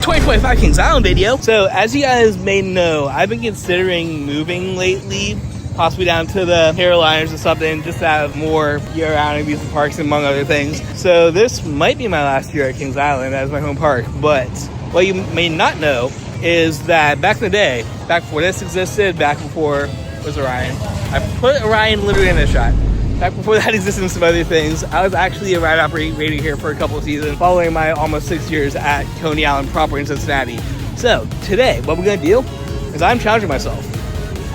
2025 Kings Island video. So as you guys may know, I've been considering moving lately, possibly down to the Carolinas or something, just to have more year-round amusement parks among other things. So this might be my last year at Kings Island as my home park, but what you may not know is that back in the day, back before this existed, back before it was Orion, I put Orion literally in this shot. Back before that existed and some other things, I was actually a ride operator here for a couple of seasons, following my almost 6 years at Coney Island proper in Cincinnati. So today, what we're gonna do is I'm challenging myself.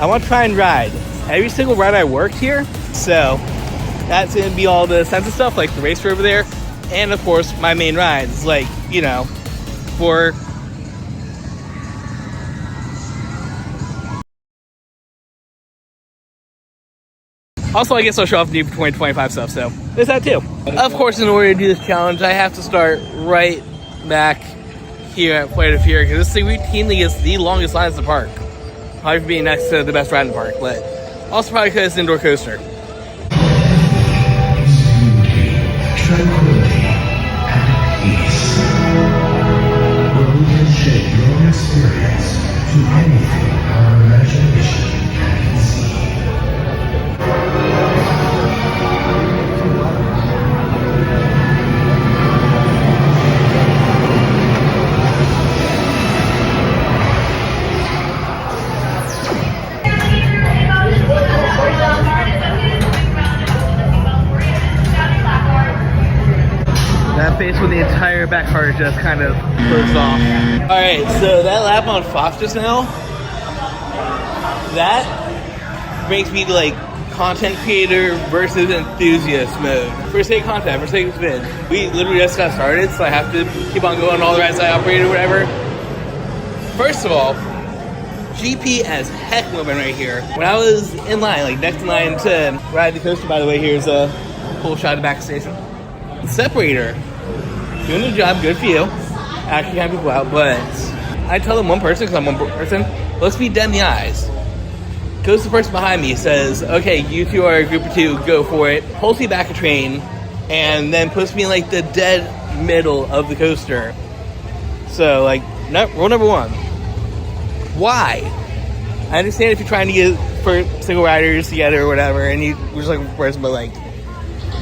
I want to try and ride every single ride I worked here. So that's gonna be all the sense of stuff, like the racer over there, and of course my main rides, like, you know, for also, I guess I'll show off the new 2025 stuff, so there's that too. Of course, in order to do this challenge, I have to start right back here at Flight of Fear, because this thing routinely gets the longest lines in the park. Probably for being next to the best ride in the park, but also probably because it's an indoor coaster. Tranquility and peace. Where we can shape your experience to anything our imagination can conceive. That face with the entire back part just kind of closed off. Alright, so that lap on Fox just now, that makes me like content creator versus enthusiast mode. For sake of content, for sake of spin. We literally just got started, so I have to keep on going all the rides I operate or whatever. First of all, GP as heck moment right here. When I was in line, like next in line to ride the coaster, by the way, here's a full shot of the back station. The separator, doing the job, good for you. Actually have people out, but I tell them one person, because I'm one person, let's be dead in the eyes. Goes to the person behind me, says, okay, you two are a group of two, go for it. Pulls me back a train, and then puts me in like the dead middle of the coaster. So like, rule number one. Why? I understand if you're trying to get for single riders together or whatever, and you just like one person, but like,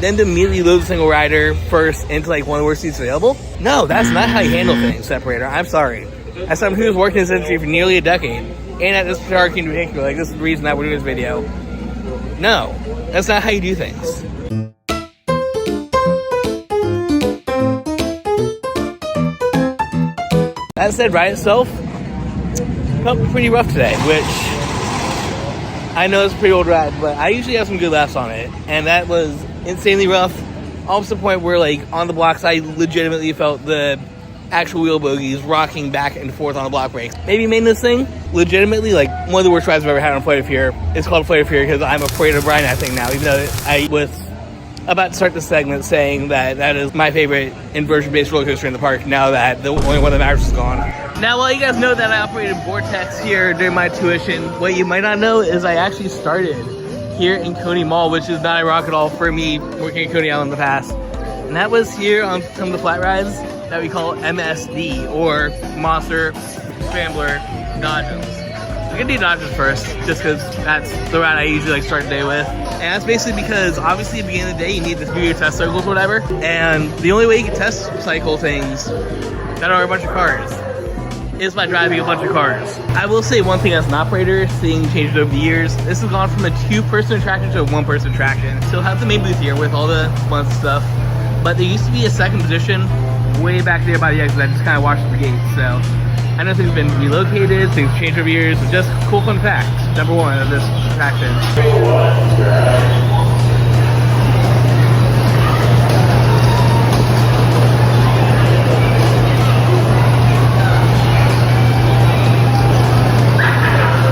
then to immediately load the single rider first into like one of the worst seats available? No, that's not how you handle things, separator. I'm sorry. As someone who's worked in this industry for nearly a decade, and at this park in particular, like this is the reason that we're doing this video. No, that's not how you do things. That said, ride itself felt pretty rough today, which I know it's a pretty old ride, but I usually have some good laughs on it, and that was insanely rough. Almost to the point where, like, on the blocks, I legitimately felt the actual wheel bogies rocking back and forth on the block brakes. Maybe made this thing legitimately like one of the worst rides I've ever had on Flight of Fear. It's called Flight of Fear because I'm afraid of riding that thing now, even though I was about to start the segment saying that that is my favorite inversion-based roller coaster in the park now that the only one of the Mavericks is gone. Now, while you guys know that I operated Vortex here during my tuition, what you might not know is I actually started here in Coney Mall, which is not ironic at all for me working at Coney Island in the past. And that was here on some of the flat rides that we call MSD, or Monster Scrambler Dodgems. We're gonna do Dodgems first, just because that's the ride I usually like start the day with. And that's basically because obviously at the beginning of the day you need to do your test cycles or whatever. And the only way you can test cycle things that are a bunch of cars is by driving a bunch of cars. I will say one thing as an operator, seeing changes over the years, this has gone from a 2-person attraction to a 1-person attraction. Still have the main booth here with all the fun stuff, but there used to be a second position way back there by the exit that just kind of watched the gate. So I know things have been relocated, things changed over years. It's just cool fun fact, number one of this attraction.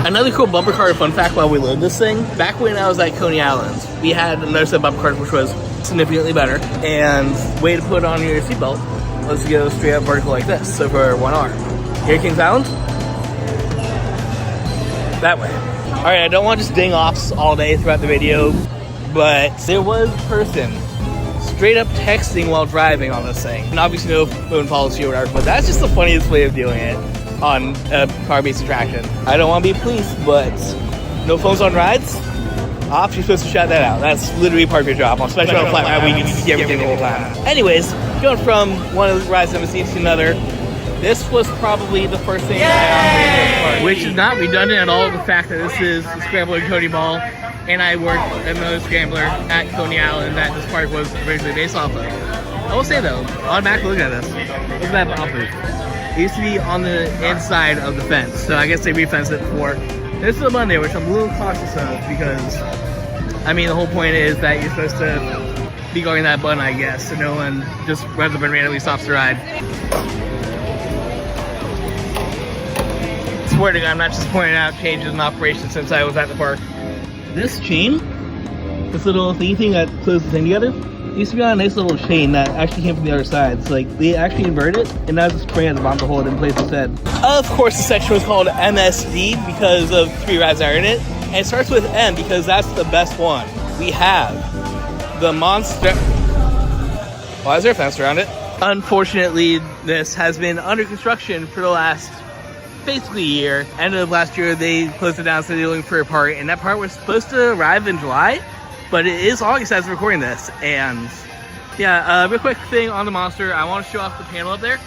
Another cool bumper car fun fact while we load this thing, back when I was at Coney Island, we had another set of bumper cars which was significantly better, and way to put on your seatbelt was to go straight up vertical like this, so for one arm. Here at Kings Island, that way. Alright, I don't want to just ding offs all day throughout the video, but there was a person straight up texting while driving on this thing. And obviously no phone policy or whatever, but that's just the funniest way of doing it on a car-based attraction. I don't want to be police, but no phones on rides? Off, you're supposed to shut that out. That's literally part of your job, especially on a flat ride where you can see everything the whole time. Anyways, going from one of the rides MSC to another, this was probably the first thing I operated, which is not redundant at all. The fact that this is the Scrambler and Coney Ball, and I worked at another Scrambler at Coney Island that this park was originally based off of. I will say though, automatically looking at this, look at that bump booth. It used to be on the inside of the fence, so I guess they re-fenced it before. This is a Monday, which I'm a little cautious of because, I mean, the whole point is that you're supposed to be going that button, I guess, so no one just runs up and randomly stops the ride. Swear to God, I'm not just pointing out changes in operation since I was at the park. This chain, this little thingy thing that closes the thing together, used to be on a nice little chain that actually came from the other side. So like they actually inverted it, and now it's just spring at the bottom to hold it in place instead. Of course, the section was called MSD because of 3 rides that are in it, and it starts with M because that's the best one. We have the Monster. Why is there a fence around it? Unfortunately, this has been under construction for the last basically a year. End of last year, they closed it down, so they're looking for a part, and that part was supposed to arrive in July. But it is August as we're recording this, and yeah, real quick thing on the Monster, I want to show off the panel up there,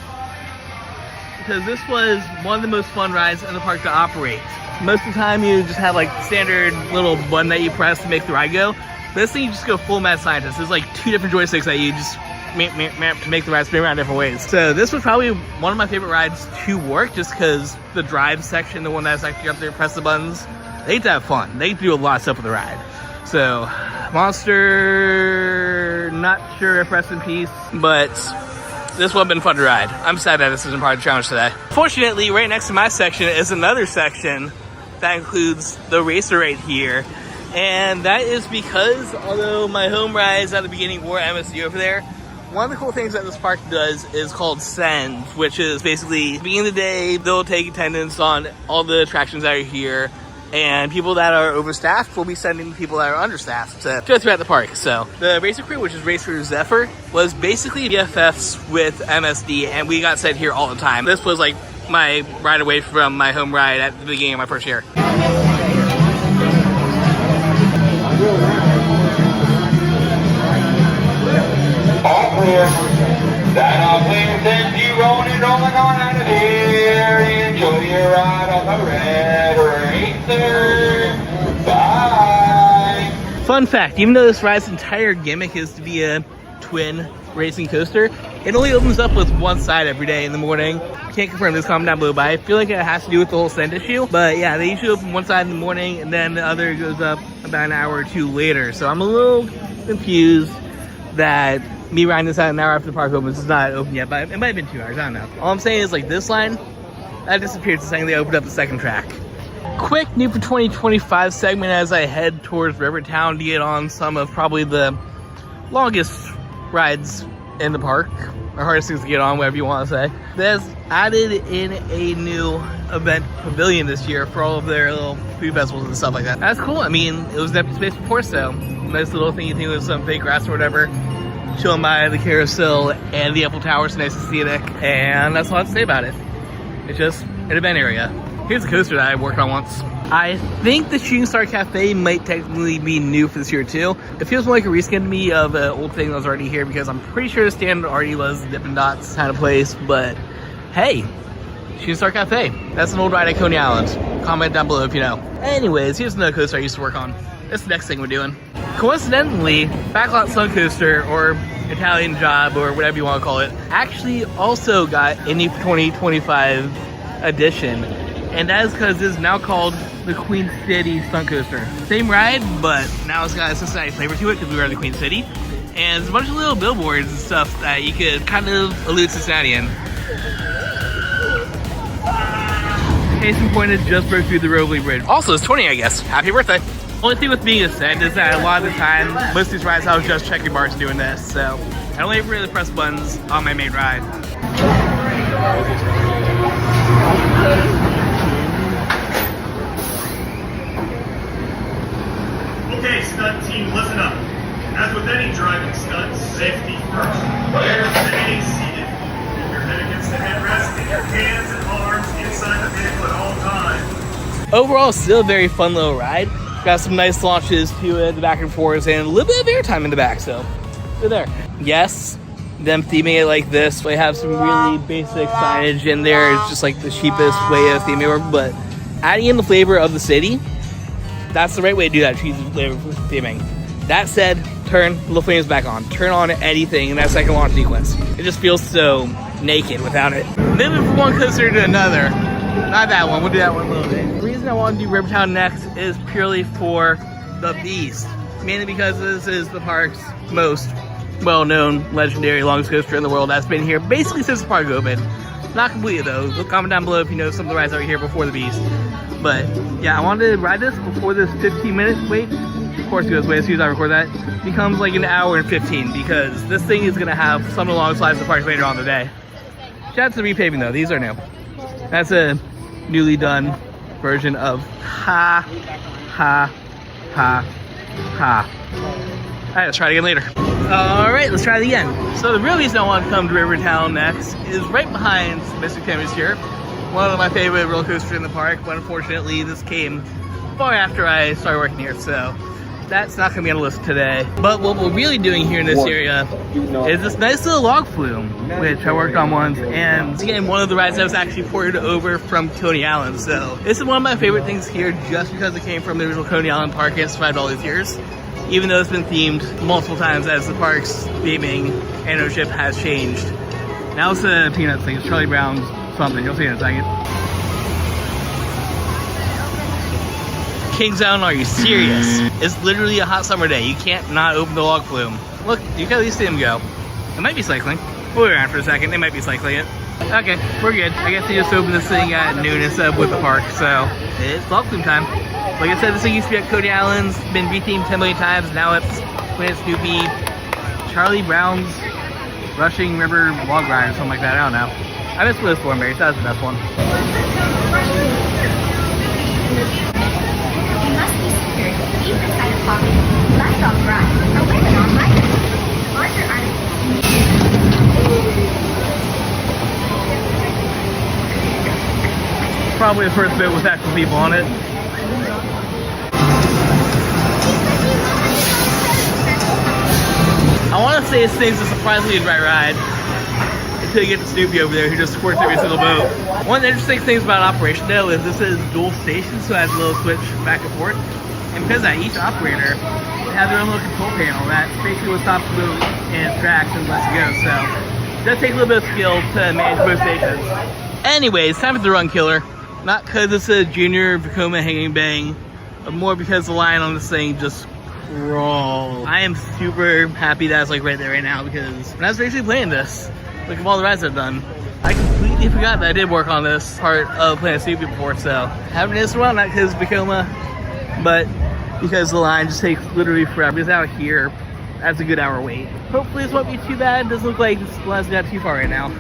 because this was one of the most fun rides in the park to operate. Most of the time you just have like standard little button that you press to make the ride go. This thing you just go full mad scientist. There's like 2 different joysticks that you just to make the ride spin around different ways. So this was probably one of my favorite rides to work, just because the drive section, the one that's actually up there, press the buttons, they get to have fun. They do a lot of stuff with the ride. So, Monster, not sure if rest in peace, but this would have been fun to ride. I'm sad that this isn't part of the challenge today. Fortunately, right next to my section is another section that includes the racer right here. And that is because, although my home rides at the beginning were MSD over there, one of the cool things that this park does is called Send, which is basically, at the beginning of the day, they'll take attendance on all the attractions that are here. And people that are overstaffed will be sending people that are understaffed to go throughout the park. So the racer crew, which is Racer Zephyr, was basically BFFs with MSD, and we got sent here all the time. This was like my ride away from my home ride at the beginning of my first year. All clear. That all clear. Then you rolling on out of here. Enjoy your ride on the red racer. Bye. Fun fact, even though this ride's entire gimmick is to be a twin racing coaster, it only opens up with one side every day in the morning. Can't confirm this, comment down below, but I feel like it has to do with the whole Send issue. But yeah, they usually open one side in the morning, and then the other goes up about an hour or 2 later. So I'm a little confused that me riding this out an hour after the park opens is not open yet, but it might have been 2 hours, I don't know. All I'm saying is, like, this line, that disappeared the second they opened up the second track. Quick new for 2025 segment as I head towards Rivertown to get on some of probably the longest rides in the park, or hardest things to get on, whatever you want to say. There's added in a new event pavilion this year for all of their little food festivals and stuff like that. That's cool. I mean, it was empty space before, so nice little thing with some fake grass or whatever. Chilling by the carousel and the Eiffel Tower, so nice and scenic. And that's all I have to say about it. It's just an event area. Here's a coaster that I worked on once. I think the Shooting Star Cafe might technically be new for this year too. It feels more like a reskin to me of an old thing that was already here, because I'm pretty sure the stand already was the Dippin' Dots kind of place. But hey, Shooting Star Cafe. That's an old ride at Coney Island. Comment down below if you know. Anyways, here's another coaster I used to work on. That's the next thing we're doing. Coincidentally, Backlot Sun Coaster, or Italian Job, or whatever you want to call it, actually also got a new 2025 edition. And that is because it is now called the Queen City Stunt Coaster. Same ride, but now it's got a Cincinnati flavor to it because we were in the Queen City. And there's a bunch of little billboards and stuff that you could kind of allude Cincinnati in. Case in point, it just broke through the Robley Bridge. Also, it's 20, I guess. Happy birthday. Only thing with being a Send is that a lot of the time, most of these rides I was just checking bars doing this, so I only really press buttons on my main ride. Okay, stunt team, listen up. As with any driving stunts, they overall, still a very fun little ride. Got some nice launches to it, the back and forth, and a little bit of airtime in the back, so good there. Yes, them theming it like this, they have some really basic signage in there. It's just like the cheapest way of theming it, but adding in the flavor of the city, that's the right way to do that, cheesy flavor theming. That said, turn the flames back on. Turn on anything in that second launch sequence. It just feels so naked without it. Moving from one coaster to another. Not that one, we'll do that one a little bit. The reason I want to do Rivertown next is purely for the Beast. Mainly because this is the park's most well-known, legendary, longest coaster in the world that's been here basically since the park opened. Not completely though. Comment down below if you know some of the rides that were here before the Beast. But yeah, I wanted to ride this before this 15-minute wait. Of course it goes away as soon as I record that. Becomes like an hour and 15 because this thing is gonna have some of the longest slides of the park later on in the day. Shout out to the repaving though, these are new. That's a newly done version of ha, ha, ha, ha. Alright, let's try it again later. Alright, let's try it again. So the real reason I want to come to Rivertown next is right behind Mystic Timmy's here. One of my favorite roller coasters in the park, but unfortunately this came far after I started working here, so that's not going to be on the list today. But what we're really doing here in this area is this nice little log flume, which I worked on once, and again, one of the rides that was actually ported over from Coney Island. So this is one of my favorite things here just because it came from the original Coney Island park and survived all these years. Even though it's been themed multiple times as the park's theming and ownership has changed. Now it's the Peanuts thing, it's Charlie Brown's something, you'll see in a second. Kings Island, are you serious? It's literally a hot summer day. You can't not open the log flume. Look, you can at least see them go. It might be cycling. We'll be around for a second. They might be cycling it. Okay, we're good. I guess they just opened this thing at noon instead of with the park, so it's log flume time. Like I said, this thing used to be at Coney Island. It's been rethemed 10 million times. Now it's Planet Snoopy, Charlie Brown's Rushing River Log Ride or something like that. I don't know. I missed Bliss Thornberry, so that's the best one. You must be secured deep inside a pocket, left off right, or with it on right. Larger articles. Probably the first bit with actual people on it. I want to say this thing's a surprisingly dry ride until you get to Snoopy over there who just supports every single boat. One of the interesting things about operation though is this is dual station, so it has a little switch back and forth. And because of that, each operator has their own little control panel that basically will stop the boat in its tracks and lets it go. So it does take a little bit of skill to manage both stations. Anyways, time for the run killer. Not because it's a junior Vekoma hanging bang, but more because the line on this thing just crawls. I am super happy that it's like right there right now because when I was basically playing this, look at all the rides I've done, I completely forgot that I did work on this part of Planet Snoopy before, so haven't this one, not because Vekoma, but because the line just takes literally forever. It's out here, that's a good hour wait. Hopefully this won't be too bad. It doesn't look like this line's got too far right now.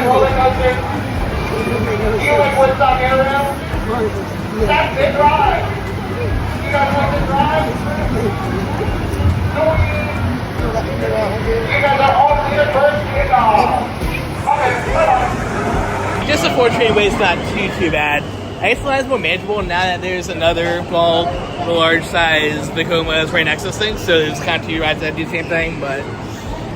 Rollercoaster? You like Woodstock Aerial? That's the drive. You guys want the drive? You guys are all here first kickoff. Okay, Just a 4-train wait's not too bad. I guess the line's more manageable now that there's another small, large size Vekoma right next to this thing, so there's kind of two rides that do the same thing, but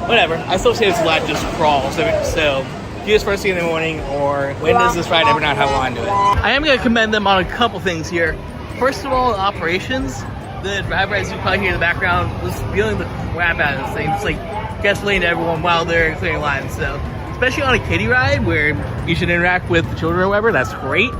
whatever. I still say it's a lot just crawl, so do this first thing in the morning, or when does this ride ever not have a line to it? I am going to commend them on a couple things here. First of all, operations. The drive rides you probably hear in the background was feeling the crap out of this thing. It's like gasoline to everyone while they're clearing lines. So, especially on a kiddie ride where you should interact with the children or whatever, that's great.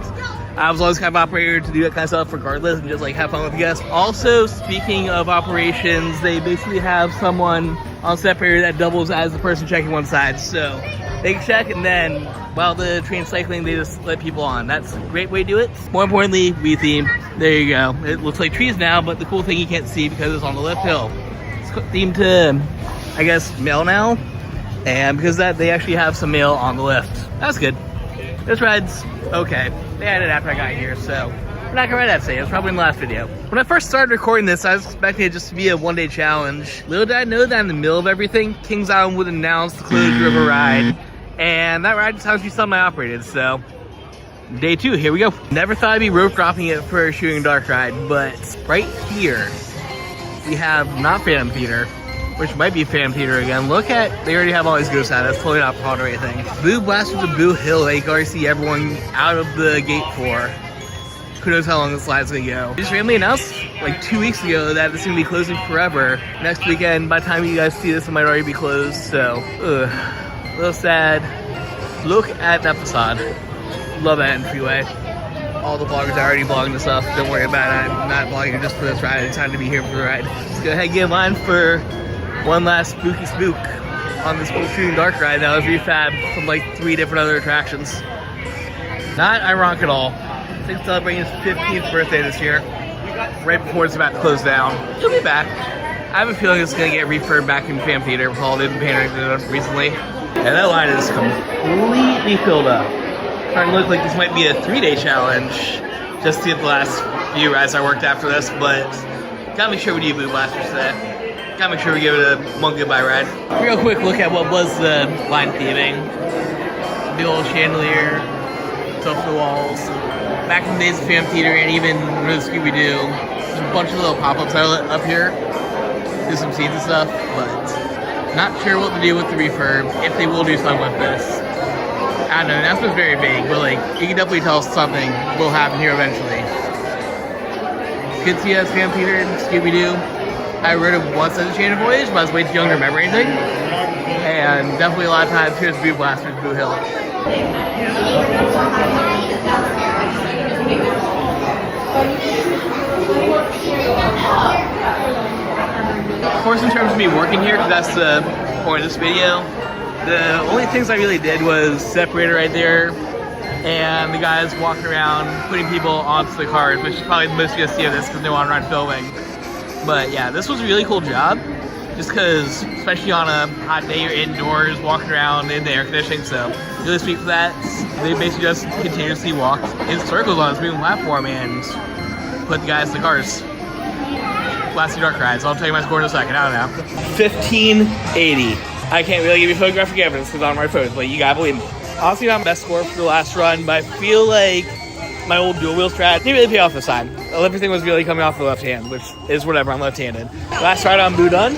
I was always kind of operator to do that kind of stuff regardless and just like have fun with the guests. Also, speaking of operations, they basically have someone on separator that doubles as the person checking one side. So they can check, and then while the train's cycling, they just let people on. That's a great way to do it. More importantly, we theme. There you go. It looks like trees now, but the cool thing you can't see because it's on the left hill. It's themed to, I guess, mail now. And because of that, they actually have some mail on the lift. That's good. This ride's okay. They added it after I got here, so we're not gonna ride that today. It was probably in the last video. When I first started recording this, I was expecting it just to be a one-day challenge. Little did I know that in the middle of everything, Kings Island would announce the closure of a ride. And that ride just happens to be something I operated, so day 2, here we go. Never thought I'd be rope dropping it for a shooting dark ride, but right here, we have not Phantom Theater, which might be Phantom Theater again. Look at, they already have all these ghosts out. That's totally not Pod or anything. Boo Blast was a Boo Hill that you can already see everyone out of the gate for. Who knows how long this slide's gonna go. Just randomly announced like 2 weeks ago that it's gonna be closing forever. Next weekend, by the time you guys see this, it might already be closed, so, a little sad. Look at that facade. Love that entryway. All the vloggers are already vlogging this stuff. Don't worry about it. I'm not vlogging just for this ride. It's time to be here for the ride. Let's go ahead and get in line for one last spooky spook on this cool shooting dark ride that was refabbed from like 3 different other attractions. Not ironic at all. I think celebrating his 15th birthday this year, right before it's about to close down. He'll be back. I have a feeling it's gonna get refurbed back in Phantom Theater with all they've been painting it up recently. And that line is completely filled up. Starting to look like this might be a 3-day challenge just to get the last few rides I worked after this, but gotta make sure we do Boo Blasters today. Gotta make sure we give it a one goodbye ride. Real quick look at what was the line theming. The old chandelier, stuff the walls. Back in the days of Phantom Theater and even Scooby-Doo, there's a bunch of little pop-ups up here. Do some scenes and stuff, but not sure what to do with the refurb, if they will do something with this. I don't know, the announcement's very vague, but like, you can definitely tell something will happen here eventually. Good to see us, Phantom Theater and Scooby-Doo. I rode it once as a Chain of Voyage, but I was way too young to remember anything. And definitely a lot of times, here's Boo Blasters, Boo Hill. Of course, in terms of me working here, because that's the point of this video, the only things I really did was separator right there, and the guys walking around putting people onto the cars, which is probably the most you guys see of this because no one around filming. But yeah, this was a really cool job, just because, especially on a hot day, you're indoors, walking around in the air conditioning, so really sweet for that. They basically just continuously walked in circles on this moving platform and put the guys in the cars. Last dark rides. I'll tell you my score in a second. I don't know. 1580. I can't really give you photographic evidence because I'm on my phone, but you gotta believe me. Honestly, not my best score for the last run, but I feel like my old dual wheel strat didn't really pay off this time. Everything was really coming off the left hand, which is whatever. I'm left-handed. Last ride on Boo done.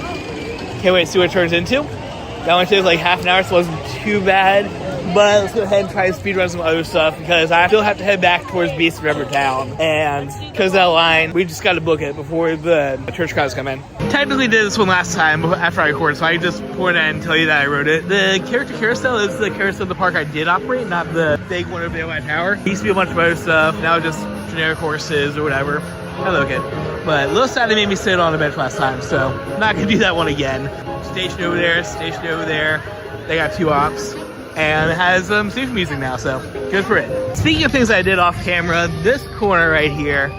Can't wait to see what it turns into. That only took like half an hour, so it wasn't too bad. But let's go ahead and try to speedrun some other stuff because I still have to head back towards Beast Rivertown. And because of that line, we just got to book it before the church crowds come in. Technically did this one last time after I recorded, so I can just point at it and tell you that I wrote it. The character carousel is the carousel of the park I did operate, not the big one over there by tower. It used to be a bunch of other stuff, now just generic horses or whatever. I look it. But a little sad they made me sit on a bench last time, so I'm not going to do that one again. Station over there, station over there. They got 2 ops. And it has super music now, so good for it. Speaking of things I did off camera, this corner right here,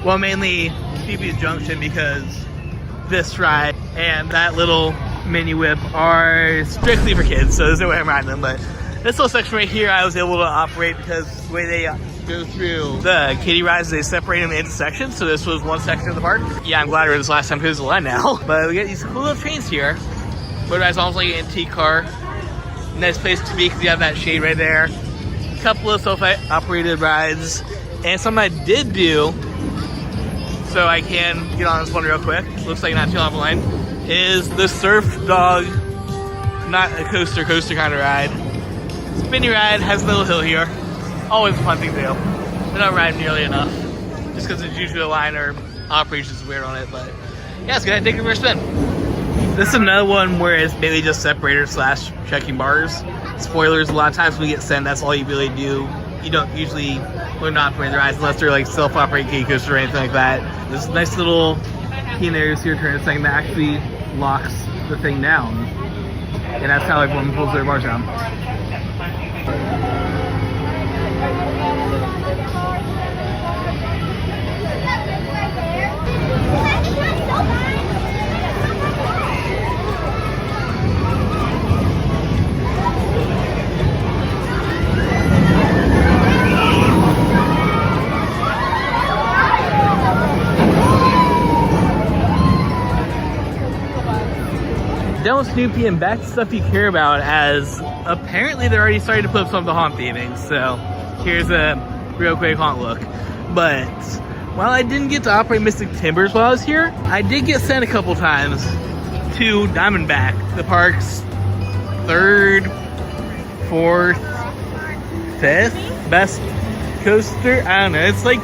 well, mainly TP's Junction, because this ride and that little mini whip are strictly for kids, so there's no way I'm riding them. But this little section right here, I was able to operate because the way they go through the Kiddie rides, they separate them into sections. So this was one section of the park. Yeah, I'm glad I rode this last time because there's a line now. But we get these cool little trains here. Motorized almost like an antique car. Nice place to be because you have that shade right there. A couple of self-operated rides. And something I did do, so I can get on this one real quick, looks like not too long of a line, is the Surf Dog, not a coaster kind of ride. Spinny ride, has a little hill here. Always a fun thing to do. They don't ride nearly enough, just because it's usually a line or operations weird on it, but yeah, it's good. I take it for a spin. This is another one where it's mainly just separator / checking bars. Spoilers, a lot of times when we get sent, that's all you really do. You don't usually would not operate the rides unless they're like self-operating kiddie coasters or anything like that. This nice little key in there, your turn thing that actually locks the thing down. And that's how everyone pulls their bars down. Done with Snoopy and back to stuff you care about, as apparently they're already starting to put up some of the haunt theming. So here's a real quick haunt look. But while I didn't get to operate Mystic Timbers while I was here, I did get sent a couple times to Diamondback, the park's 3rd, 4th, 5th best coaster. I don't know, it's like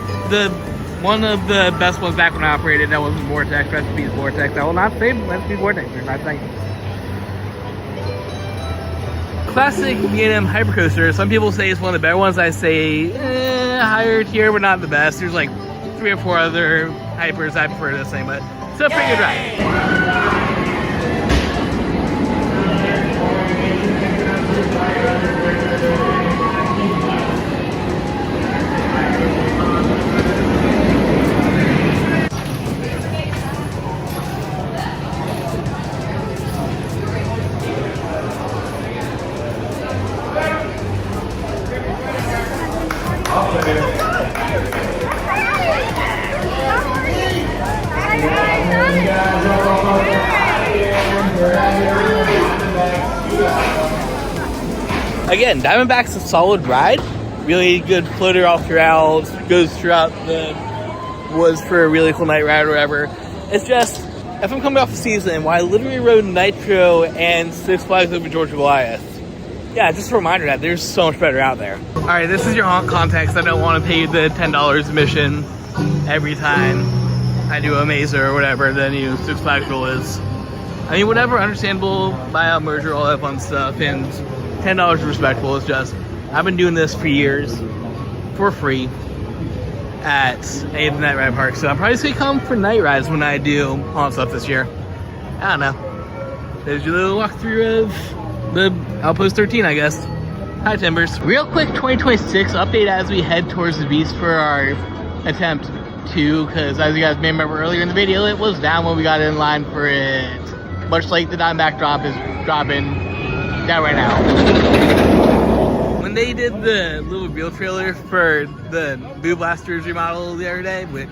one of the best ones back when I operated. That wasn't Vortex. Recipes Vortex. I will not say Recipes Vortex. There's not saying. Classic B&M Hypercoaster. Some people say it's one of the better ones. I say higher tier, but not the best. There's like 3 or 4 other hypers I prefer this thing, but it's a pretty good ride. Again, Diamondback's a solid ride. Really good floater all throughout. Goes throughout the woods for a really cool night ride or whatever. It's just, if I'm coming off the season, why I literally rode Nitro and Six Flags over Georgia Goliath. Yeah, just a reminder that there's so much better out there. Alright, this is your haunt context. I don't want to pay the $10 admission every time I do a Mazer or whatever the new Six Flags rule is. I mean, whatever, understandable, buyout, merger, all that fun stuff, and $10 is respectable. It's just, I've been doing this for years, for free, at any of the night ride parks, so I'm probably just gonna come for night rides when I do haunt stuff this year. I don't know. There's your little walkthrough of the Outpost 13, I guess. Hi, Timbers. Real quick 2026 update as we head towards the beast for our attempt to, because as you guys may remember earlier in the video, it was down when we got in line for it. Much like the Diamondback drop is dropping down right now. When they did the little reel trailer for the Boo Blasters remodel the other day, which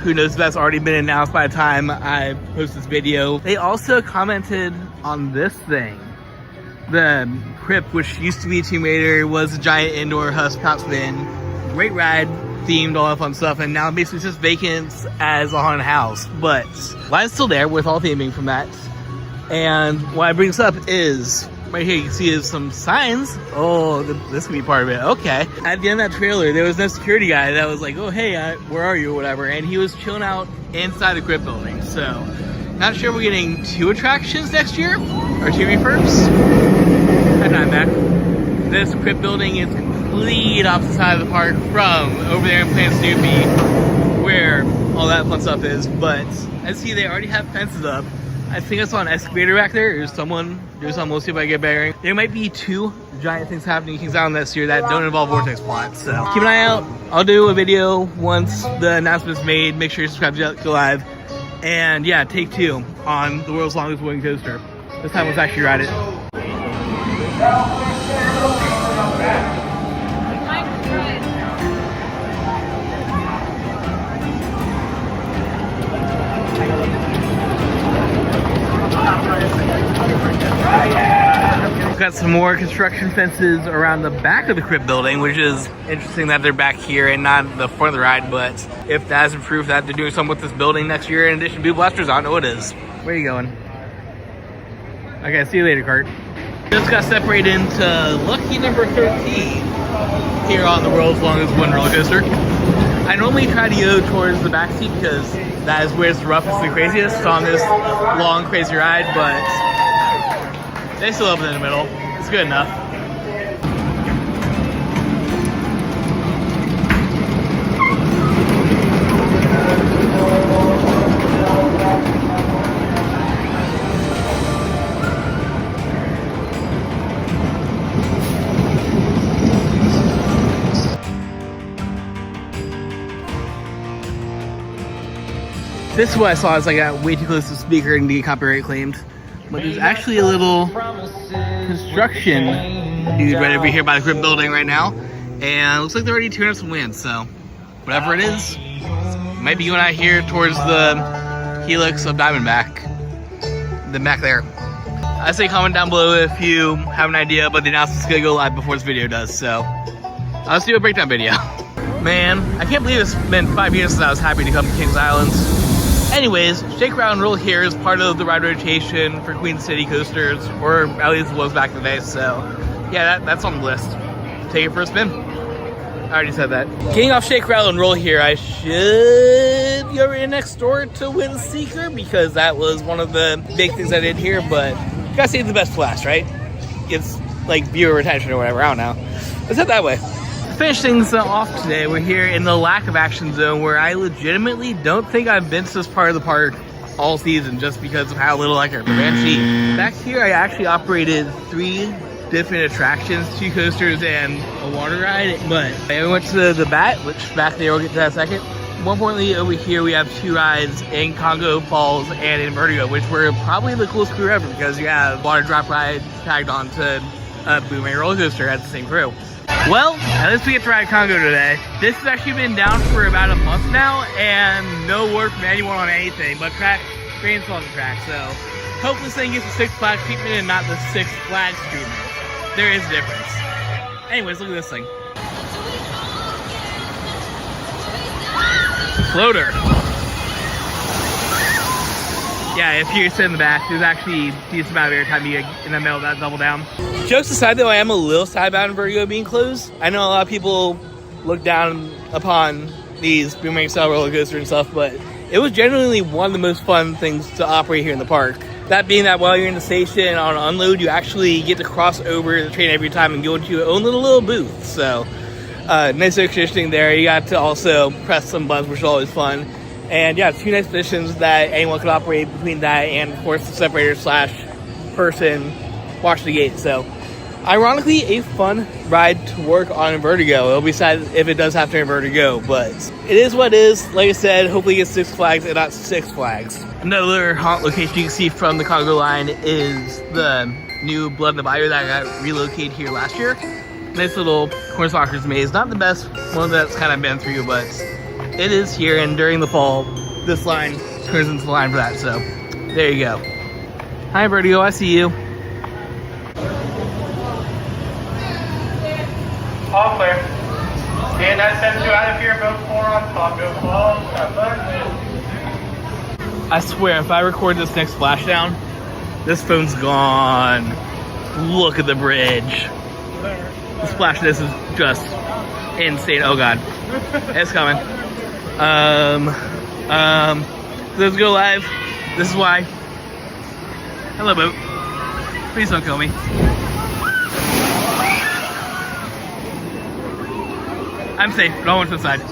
who knows if that's already been announced by the time I post this video, they also commented on this thing. The Crypt, which used to be Tomb Raider, was a giant indoor husk top spin. Great ride, themed, all that fun stuff, and now basically it's just vacant as a haunted house. But line's still there with all theming from that. And what I bring this up is, right here you can see some signs. Oh, this could be part of it. Okay. At the end of that trailer, there was no security guy that was like, oh, hey, where are you, or whatever. And he was chilling out inside the Crypt building. So, not sure we're getting 2 attractions next year, or 2 refurbs. At Diamondback. This Crypt building is complete opposite side of the park from over there in Planet Snoopy, where all that fun stuff is. But, as you see, they already have fences up. I think I saw an excavator back there. There's someone doing something. We'll see if I get bearing. There might be 2 giant things happening in Kings Island this year that don't involve Vortex plots. So keep an eye out. I'll do a video once the announcement's made. Make sure you subscribe to Go Live. And yeah, take 2 on the world's longest wooden coaster. This time let's actually ride it. Got some more construction fences around the back of the Crypt building, which is interesting that they're back here and not the front of the ride. But if that isn't proof that they're doing something with this building next year in addition to Boo Blasters, I don't know what it is. Where are you going? Okay, see you later, Cart. Just got separated into lucky number 13 here on the world's longest wooden roller coaster. I normally try to go towards the back seat because that is where it's the roughest and craziest on this long, crazy ride, but they still open in the middle. It's good enough. This is what I saw as I got way too close to the speaker and get copyright claimed. But there's actually a little construction dude right over here by the Grip building right now. And it looks like they're already tearing up some land, so whatever it is, might be you and I here towards the helix of Diamondback. The back there. I say comment down below if you have an idea, but the announcement's gonna go live before this video does, so I'll do a breakdown video. Man, I can't believe it's been 5 years since I was happy to come to Kings Island. Anyways, Shake, Rattle, and Roll here is part of the ride rotation for Queen City coasters, or at least it was back in the day, so yeah, that's on the list. Take it for a spin. I already said that. Getting off Shake, Rattle, and Roll here, I should go right next door to Windseeker because that was one of the big things I did here, but you gotta save the best for last, right? It's like viewer retention or whatever, I don't know. Let's head that way. To finish things off today, we're here in the lack of action zone where I legitimately don't think I've been to this part of the park all season just because of how little I can remember. Back here, I actually operated 3 different attractions, 2 coasters and a water ride, but I went to the Bat, which back there we'll get to that in a second. More importantly, over here we have 2 rides in Congo Falls and in Vertigo, which were probably the coolest crew ever because you have water drop ride tagged on to a boomerang roller coaster at the same crew. Well, at least we get to ride Congo today. This has actually been down for about a month now and no word from anyone on anything, but rain's on the track, so hopefully this thing gets the Six Flags treatment and not the Six Flags treatment. There is a difference. Anyways, look at this thing. Floater. Yeah, if you sit in the back, there's actually a decent amount of airtime you get in the middle of that double down. Jokes aside though, I am a little sad about Vertigo being closed. I know a lot of people look down upon these boomerang style roller coasters and stuff, but it was genuinely one of the most fun things to operate here in the park. That being that while you're in the station on unload, you actually get to cross over the train every time and go into your own little booth. So nice air conditioning there. You got to also press some buttons, which is always fun. And yeah, 2 nice positions that anyone could operate between that and of course the separator / person watch the gate. So ironically, a fun ride to work on Vertigo. It'll be sad if it does have to Vertigo, but it is what it is. Like I said, hopefully it gets Six Flags and not Six Flags. Another haunt location you can see from the Congo line is the new Blood in the Bayou that got relocated here last year. Nice little Cornstalkers maze. Not the best one that's kind of been through, but it is here, and during the fall, this line turns into the line for that, so there you go. Hi Vertigo, I see you. All clear. And that sends you out of here, boat 4 on Congo Falls. I swear, if I record this next splashdown, this phone's gone. Look at the bridge. The splash, this is just insane. Oh god, it's coming. Let's go live. This is why. Hello, boat. Please don't kill me. I'm safe. No one's inside. Look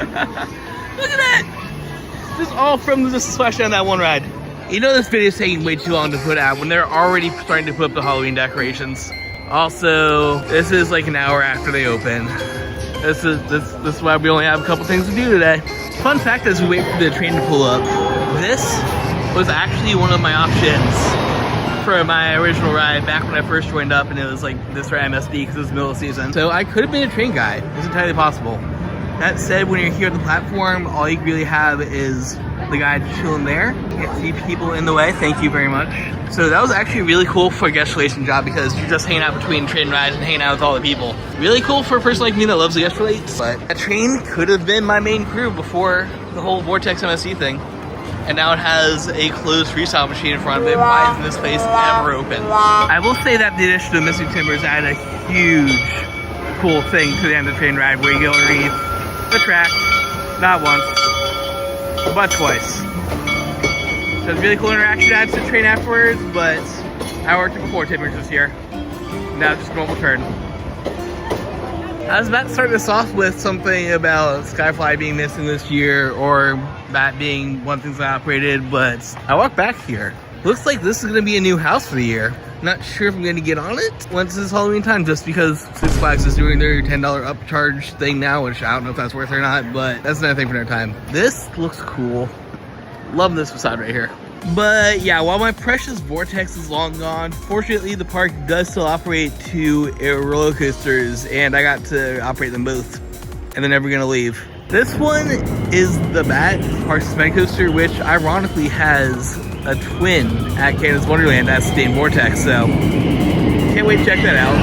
at that! This is all from the splash down that one ride. You know this video is taking way too long to put out when they're already starting to put up the Halloween decorations. Also, this is like an hour after they open. This is why we only have a couple things to do today. Fun fact as we wait for the train to pull up, this was actually one of my options for my original ride back when I first joined up, and it was like this for MSD because it was the middle of the season. So I could have been a train guy. It's entirely possible. That said, when you're here at the platform, all you really have is the guy chilling there. You can't see people in the way. Thank you very much. So that was actually really cool for a guest relation job because you're just hanging out between train rides and hanging out with all the people. Really cool for a person like me that loves the guest relates. But that train could have been my main crew before the whole Vortex MSC thing. And now it has a closed freestyle machine in front of it. Why isn't this place ever open? I will say that the addition of Missing Timbers added a huge cool thing to the end of the train ride where you go underneath the track, not once, but twice. So it's really cool interaction adds to the train afterwards, but I worked it before Timbers this year. Now it's just a normal turn. I was about to start this off with something about Skyfly being missing this year or that being one thing that I operated, but I walked back here. Looks like this is going to be a new house for the year. Not sure if I'm going to get on it once it's Halloween time, just because Six Flags is doing their $10 upcharge thing now, which I don't know if that's worth it or not, but that's another thing for another time. This looks cool. Love this facade right here. But yeah, while my precious Vortex is long gone, fortunately the park does still operate 2 roller coasters, and I got to operate them both, and they're never gonna leave. This one is the Bat Park Suspended Coaster, which ironically has a twin at Canada's Wonderland that's named Vortex, so can't wait to check that out.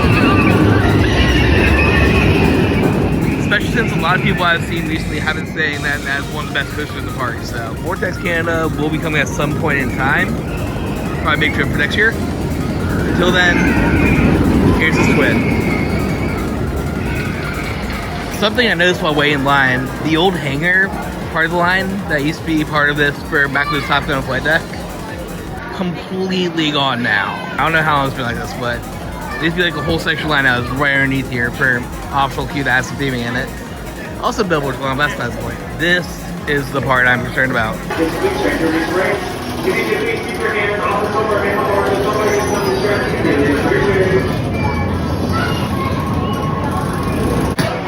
Especially since a lot of people I've seen recently have been saying that that's one of the best coasters in the park. So Vortex Canada will be coming at some point in time. Probably a big trip for next year. Until then, here's his twin. Something I noticed while waiting in line, the old hangar part of the line that used to be part of this for back when it was Top Gun flight deck, completely gone now. I don't know how long it's been like this, but there used to be like a whole section line that was right underneath here for optional queue that has some theming in it. Also billboards going on, that's the point. This is the part I'm concerned about.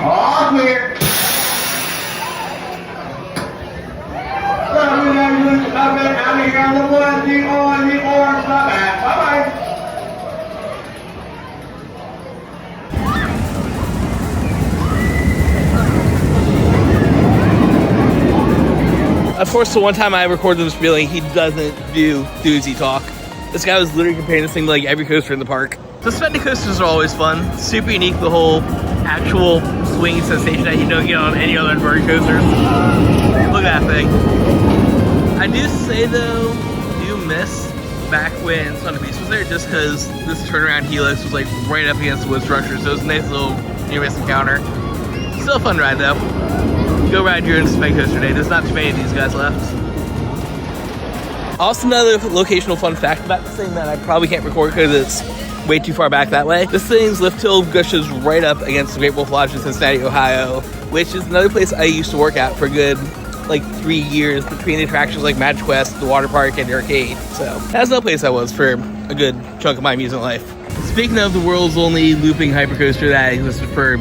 All clear. Bye-bye. Of course, the one time I recorded him spieling, he doesn't do doozy talk. This guy was literally comparing this thing to like every coaster in the park. Suspended coasters are always fun. Super unique, the whole actual swinging sensation that you don't get on any other inverted coasters. Look at that thing. I do say though, do miss back when Son of Beast was there, just because this turnaround helix was like right up against the wood structure, so it was a nice little near-miss encounter. Still a fun ride though. Go ride your own suspended coaster day. There's not too many of these guys left. Also, another locational fun fact about this thing that I probably can't record because it's way too far back that way. This thing's lift hill gushes right up against the Great Wolf Lodge in Cincinnati, Ohio, which is another place I used to work at for a good like 3 years between the attractions like Magic Quest, the water park, and the arcade. So that's another place I was for a good chunk of my amusement life. Speaking of the world's only looping hypercoaster that existed for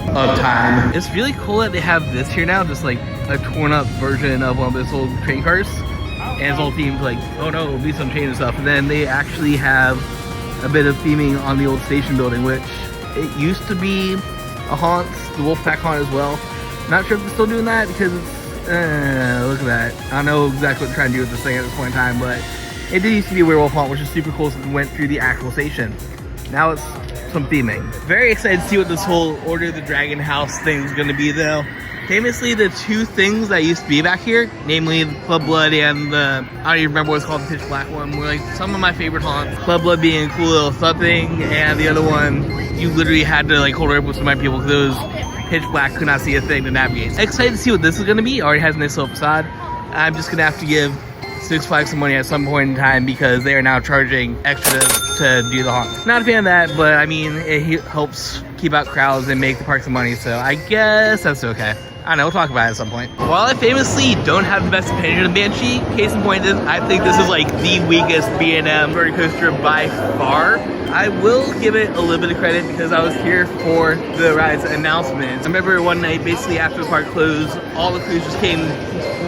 of time, it's really cool that they have this here now, just like a torn up version of one of those old train cars, and it's all themed like, oh no, be some chain and stuff. And then they actually have a bit of theming on the old station building, which it used to be a haunt, the Wolfpack haunt as well. Not sure if they're still doing that because it's, look at that. I don't know exactly what they're trying to do with this thing at this point in time, but it did used to be a werewolf haunt, which is super cool since it went through the actual station. Now it's some theming. Very excited to see what this whole Order of the Dragon House thing is going to be though. Famously, the 2 things that used to be back here, namely the Club Blood and the, I don't even remember what it's called, the Pitch Black one, were like some of my favorite haunts. Club Blood being a cool little something, and the other one, you literally had to like hold it up with some of my people because those Pitch Black could not see a thing to navigate. Excited to see what this is going to be. It already has a nice little facade. I'm just going to have to give Six Flags some money at some point in time because they are now charging extra to do the haunt. Not a fan of that, but I mean, it helps keep out crowds and make the park some money, so I guess that's okay. I don't know, we'll talk about it at some point. While I famously don't have the best opinion of Banshee, case in point is I think this is like the weakest B&M vertical coaster by far. I will give it a little bit of credit because I was here for the ride's announcement. I remember one night, basically after the park closed, all the crews just came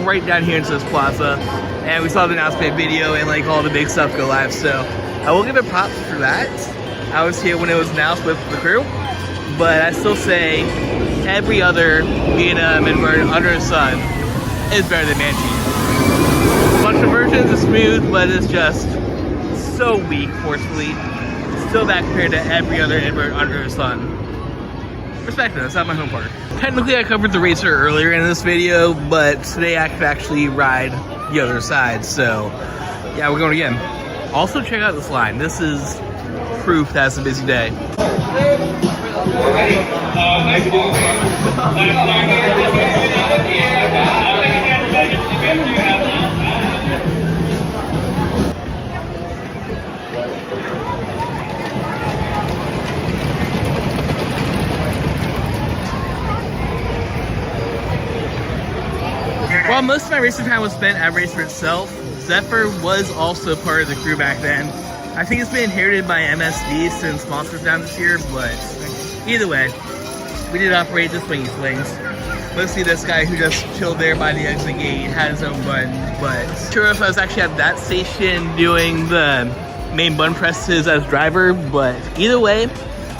right down here into this plaza, and we saw the announcement video and like all the big stuff go live. So I will give it props for that. I was here when it was announced with the crew, but I still say every other B&M inverted under the sun is better than Banshee. A bunch of versions are smooth, but it's just so weak, forcefully. Still bad compared to every other invert under the sun. Respect it, it's not my home park. Technically, I covered the racer earlier in this video, but today I could actually ride the other side, so yeah, we're going again. Also, check out this line. This is proof that it's a busy day. While most of my racing time was spent at Racer itself, Zephyr was also part of the crew back then. I think it's been inherited by MSD since Monsters down this year, but either way, we did operate the swingy swings. Mostly this guy who just chilled there by the edge of the gate, had his own bun, but sure if I was actually at that station doing the main bun presses as driver, but either way,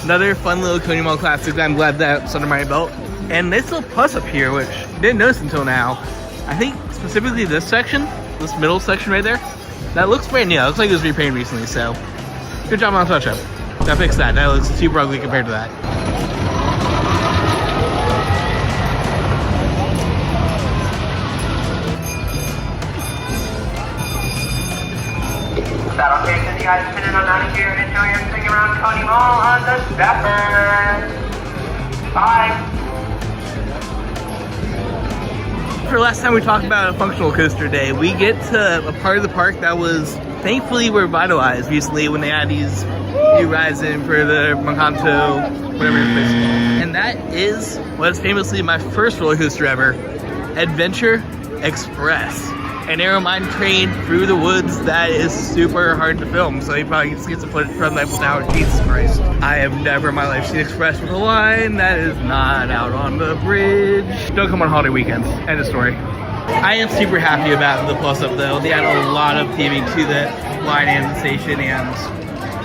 another fun little Coney Mall classic. I'm glad that's under my belt. And nice little plus up here, which I didn't notice until now. I think specifically this section, this middle section right there, that looks brand new. It looks like it was repainted recently, so good job on touch up. That fixed that. That looks super ugly compared to that. Is that okay with you guys spinning on out of here and enjoy your thing around Coney Mall on the Stepper? Bye. For last time we talked about a functional coaster day, we get to a part of the park that was thankfully revitalized recently when they had these new rides in for the Macanto, whatever it's called. And that is what is famously my first roller coaster ever, Adventure Express. An aero mine train through the woods that is super hard to film, so you probably just get some footage from that without. Jesus Christ. I have never in my life seen Express with a line that is not out on the bridge. Don't come on holiday weekends. End of story. I am super happy about the plus up though. They had a lot of theming to the line and the station and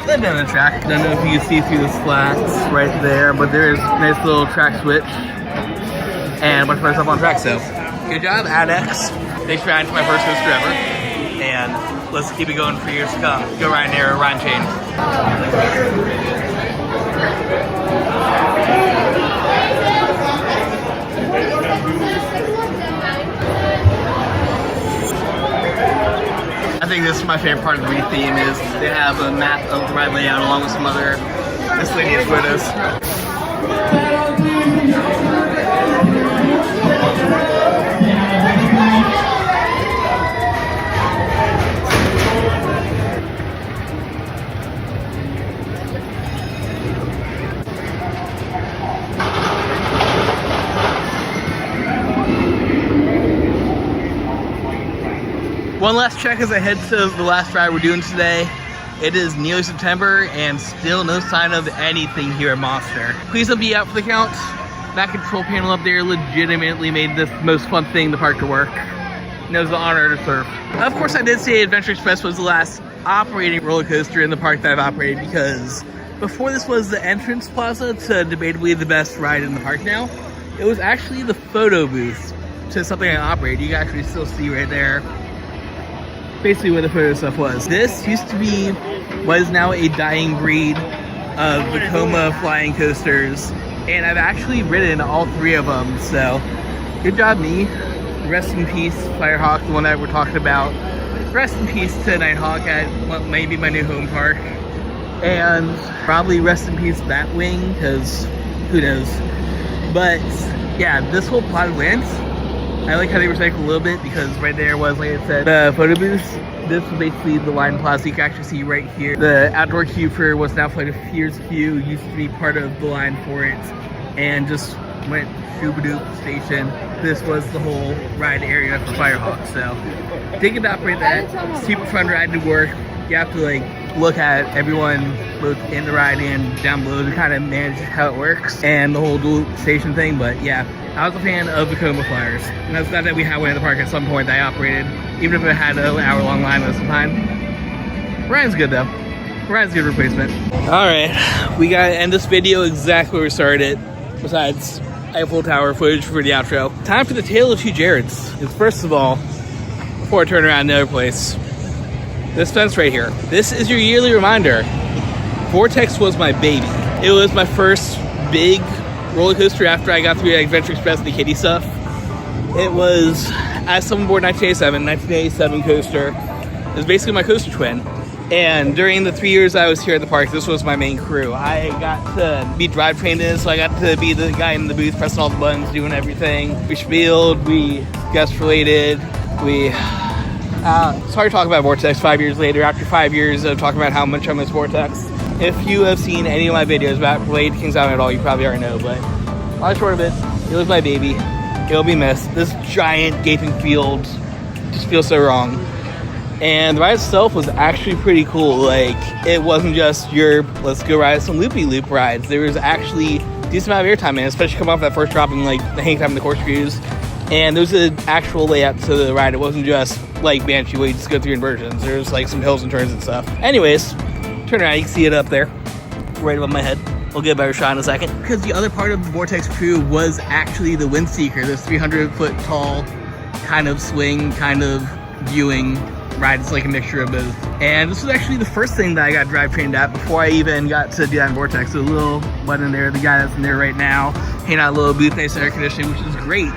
they've done the track. Don't know if you can see through the slats right there, but there is a nice little track switch and a bunch of other stuff on track, so good job, AdX. Thanks for riding for my first coaster ever, and let's keep it going for years to come. Go Ryan Air, Ryan Chain. I think this is my favorite part of the re-theme is they have a map of the ride layout along with some other miscellaneous photos. One last check as I head to the last ride we're doing today. It is nearly September and still no sign of anything here at Monster. Please don't be out for the count. That control panel up there legitimately made this most fun thing in the park to work. And it was an honor to serve. Of course, I did say Adventure Express was the last operating roller coaster in the park that I've operated because before this was the entrance plaza to debatably the best ride in the park now. It was actually the photo booth to something I operated. You can actually still see right there basically where the photo stuff was. This used to be what is now a dying breed of Vekoma flying coasters, and I've actually ridden all three of them, so good job me. Rest in peace Firehawk, the one that we're talking about. Rest in peace to Nighthawk at what may be my new home park, and probably rest in peace Batwing, because who knows. But yeah, this whole plot of land, I like how they recycle a little bit because right there was, like I said, the photo booth. This was basically the line plaza. You can actually see right here. The outdoor queue for what's now Flight of Fear's queue used to be part of the line for it and just went shoobadoop station. This was the whole ride area for Firehawk. So they get to operate that. Super fun ride to work. You have to like look at everyone both in the ride and down below to kind of manage how it works and the whole dual station thing. But yeah, I was a fan of the Vekoma Flyers, and I was glad that we had one in the park at some point that I operated, even if it had an hour-long line most of the time. Ryan's good though. Ryan's a good replacement. Alright, we gotta end this video exactly where we started, besides Eiffel Tower footage for the outro. Time for the Tale of Two Jareds. First of all, before I turn around another place, this fence right here. This is your yearly reminder. Vortex was my baby. It was my first big roller coaster after I got through Adventure Express and the Kiddie stuff. It was at Summerboard 1987 coaster. It was basically my coaster twin. And during the 3 years I was here at the park, this was my main crew. I got to be drive trained in, so I got to be the guy in the booth pressing all the buttons, doing everything. We spieled, we guest related, it's hard to talk about Vortex 5 years later, after 5 years of talking about how much I miss Vortex. If you have seen any of my videos about related to Kings Island at all, you probably already know, but long short of it, it was my baby. It'll be missed. This giant gaping field just feels so wrong. And the ride itself was actually pretty cool. Like, it wasn't just your, let's go ride some loopy-loop rides. There was actually decent amount of airtime in, especially coming off that first drop and like the hang time in the corkscrews. And there's an actual layout to the ride. It wasn't just like Banshee where you just go through inversions. There's like some hills and turns and stuff. Anyways, turn around, you can see it up there, right above my head. We'll get a better shot in a second. Because the other part of the Vortex crew was actually the Windseeker, this 300-foot tall kind of swing, kind of viewing ride. It's like a mixture of both. And this was actually the first thing that I got drivetrained at before I even got to do that in Vortex. So a little button in there, the guy that's in there right now, hanging out a little booth, nice air conditioning, which is great.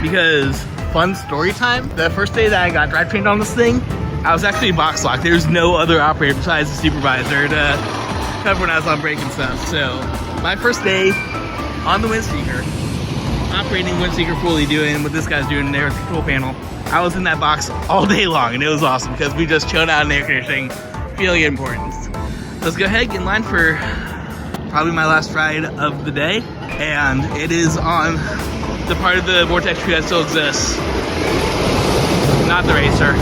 Because, fun story time, the first day that I got drivetrained on this thing, I was actually box locked. There's no other operator besides the supervisor to cover when I was on break and stuff. So, my first day on the Windseeker, operating Windseeker fully, doing what this guy's doing there with the control panel, I was in that box all day long, and it was awesome because we just chilled out in air conditioning, feeling important. Let's go ahead, get in line for probably my last ride of the day, and it is on the part of the Vortex crew that still exists. Not the racer,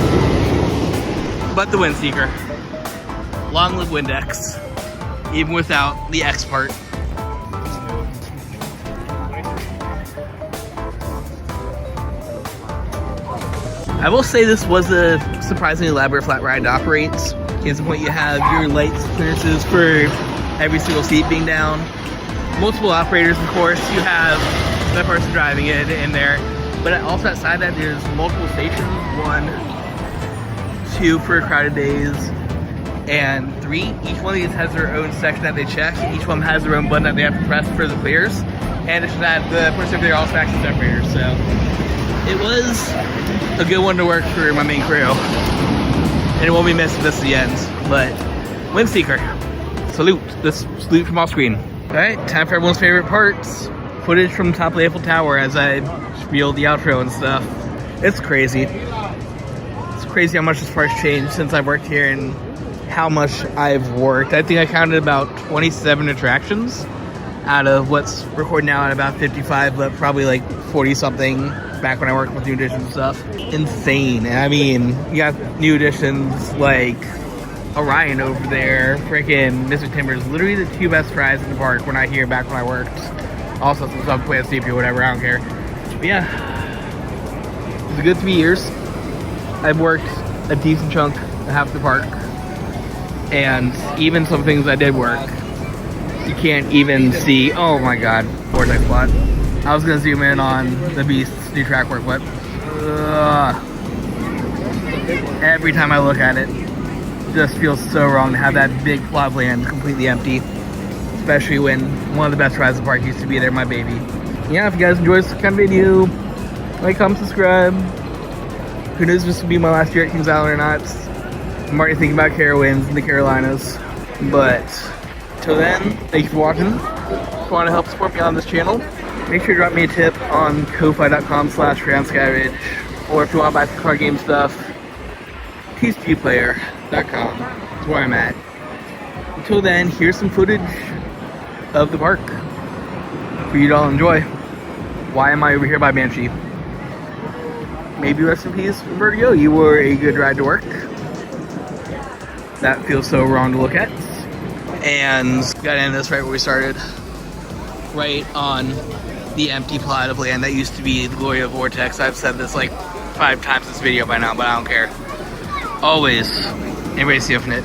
but the Windseeker. Long live Windex, even without the X part. I will say this was a surprisingly elaborate flat ride to operate. Case in point, you have your lights clearances for every single seat being down. Multiple operators, of course. You have the person driving it in there. But also outside that, there's multiple stations. 1, 2 for crowded days, and 3. Each one of these has their own section that they check. Each one has their own button that they have to press for the clears. And it's that the person there also acts as separators. So it was a good one to work for my main crew. And it won't be missed if this is the end. But Windseeker, salute. This salute from off screen. Alright, time for everyone's favorite parts. Footage from top of the Eiffel Tower as I spiel the outro and stuff. It's crazy. It's crazy how much this park's changed since I've worked here and how much I've worked. I think I counted about 27 attractions out of what's recorded now at about 55, but probably like 40 something back when I worked with new additions and stuff. Insane. And I mean, you got new additions like Orion over there, freaking Mr. Timbers, literally the 2 best rides in the park when I hear back when I worked. Also some stuff play at CP or whatever, I don't care. But yeah, it was a good 3 years. I've worked a decent chunk of half the park. And even some things I did work, you can't even see. Oh my god, Vortex plot. I was gonna zoom in on the Beast's new track work, but every time I look at it, it just feels so wrong to have that big plot of land completely empty. Especially when one of the best rides in the park used to be there, my baby. Yeah, if you guys enjoy this kind of video, like, comment, subscribe. Who knows if this will be my last year at Kings Island or not. I'm already thinking about Carowinds in the Carolinas. But till then, thank you for watching. If you want to help support me on this channel, make sure to drop me a tip on ko-fi.com/roundscavenge, or if you want to buy some card game stuff, tcgplayer.com is where I'm at. Until then, here's some footage of the park for you to all enjoy. Why am I over here by Banshee? Maybe rest in peace, Vertigo. You were a good ride to work. That feels so wrong to look at. And gotta end this right where we started. Right on the empty plot of land that used to be the glory of Vortex. I've said this like 5 times in this video by now, but I don't care. Always embrace the infinite.